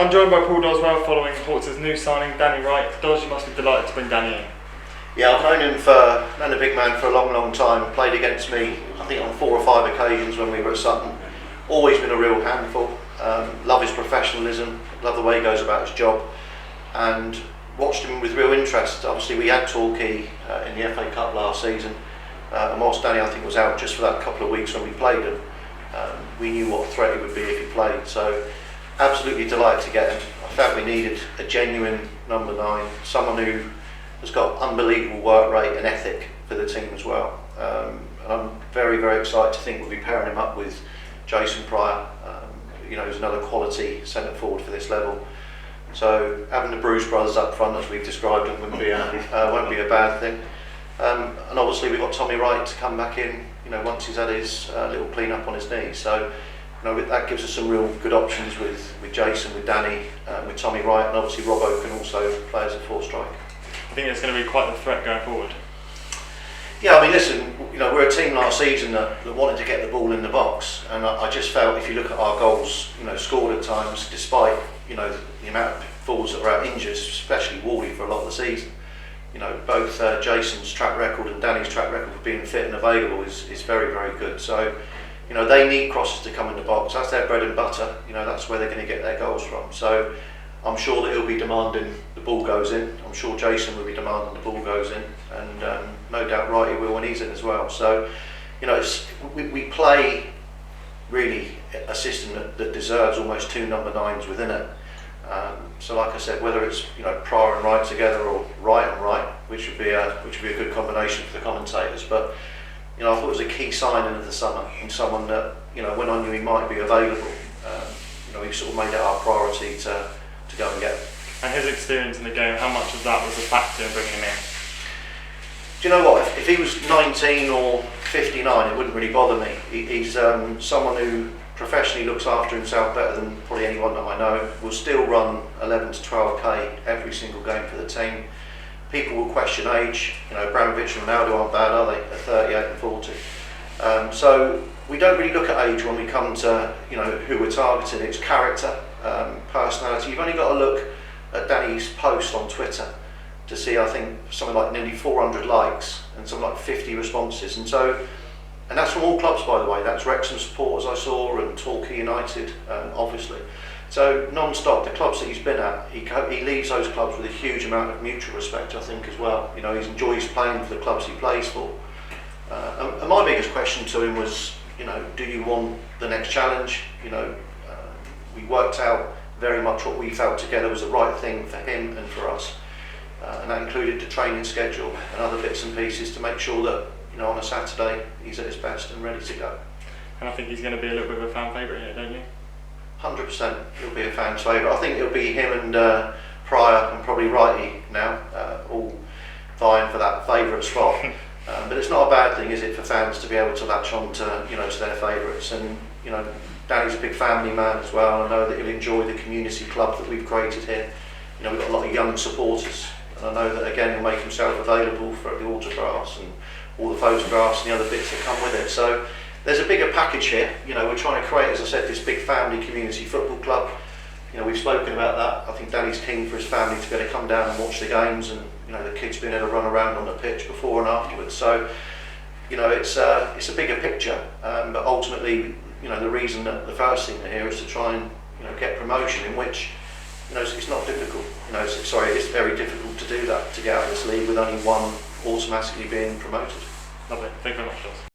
I'm joined by Paul Doswell following Hawks' new signing, Danny Wright. Dos, you must be delighted to bring Danny in. Yeah, I've known the big man for a long time. Played against me, I think, on 4 or 5 occasions when we were at Sutton. Always been a real handful. Love his professionalism, love the way he goes about his job, and watched him with real interest. Obviously, we had Torquay in the FA Cup last season, and whilst Danny, I think, was out just for that couple of weeks when we played him, we knew what a threat he would be if he played. So, absolutely delighted to get him. I felt we needed a genuine number 9, someone who has got unbelievable work rate and ethic for the team as well. And I'm very excited to think we'll be pairing him up with Jason Pryor, who's another quality centre forward for this level. So having the Bruce brothers up front, as we've described them, won't be a bad thing. And obviously we've got Tommy Wright to come back in, once he's had his little clean up on his knee. So that gives us some real good options with Jason, with Danny, with Tommy Wright, and obviously Robbo can also play as a 4-strike. I think it's going to be quite the threat going forward. Yeah, I mean, listen, we're a team last season that wanted to get the ball in the box, and I just felt if you look at our goals, scored at times, despite the amount of forwards that were out injured, especially Wally for a lot of the season. Both Jason's track record and Danny's track record for being fit and available is very good. So, they need crosses to come in the box. That's their bread and butter. That's where they're going to get their goals from. So, I'm sure that he'll be demanding the ball goes in. I'm sure Jason will be demanding the ball goes in, and no doubt Wrighty will when he's in as well. So, we play really a system that deserves almost 2 number 9s within it. So, like I said, whether it's Pryor and Wright together or Wright and Wright, which would be a good combination for the commentators. But I thought it was a key signing of the summer, and someone that when I knew he might be available, we sort of made it our priority to go and get him. And his experience in the game, how much of that was a factor in bringing him in? Do you know what? If he was 19 or 59, it wouldn't really bother me. He's someone who professionally looks after himself better than probably anyone that I know. Will still run 11 to 12k every single game for the team. People will question age. Abramovich and Ronaldo aren't bad, are they? At 38 and 40. So we don't really look at age when we come to who we're targeting. It's character, personality. You've only got to look at Danny's post on Twitter to see, I think, something like nearly 400 likes and something like 50 responses. And that's from all clubs, by the way. That's Wrexham supporters I saw, and Torquay United, obviously. So non-stop, the clubs that he's been at, he leaves those clubs with a huge amount of mutual respect, I think, as well. He enjoys playing for the clubs he plays for. And my biggest question to him was, do you want the next challenge? We worked out very much what we felt together was the right thing for him and for us. And that included the training schedule and other bits and pieces to make sure that, on a Saturday, he's at his best and ready to go. And I think he's going to be a little bit of a fan favourite here, don't you? 100% he'll be a fan's favourite. I think it'll be him and Pryor and probably Wrighty now, all vying for that favourite spot. But it's not a bad thing, is it, for fans to be able to latch on to, to their favourites. And, Danny's a big family man as well. I know that he'll enjoy the community club that we've created here. We've got a lot of young supporters. And I know that, again, he'll make himself available for the autographs and all the photographs and the other bits that come with it. So there's a bigger package here. We're trying to create, as I said, this big family community football club. We've spoken about that. I think Danny's keen for his family to be able to come down and watch the games, and the kids being able to run around on the pitch before and afterwards. So it's a bigger picture, but ultimately the reason that the first thing here is to try and get promotion, in which it's not difficult. It's very difficult to do that, to get out of this league with only one automatically being promoted. Lovely. Thank you very much, Jos.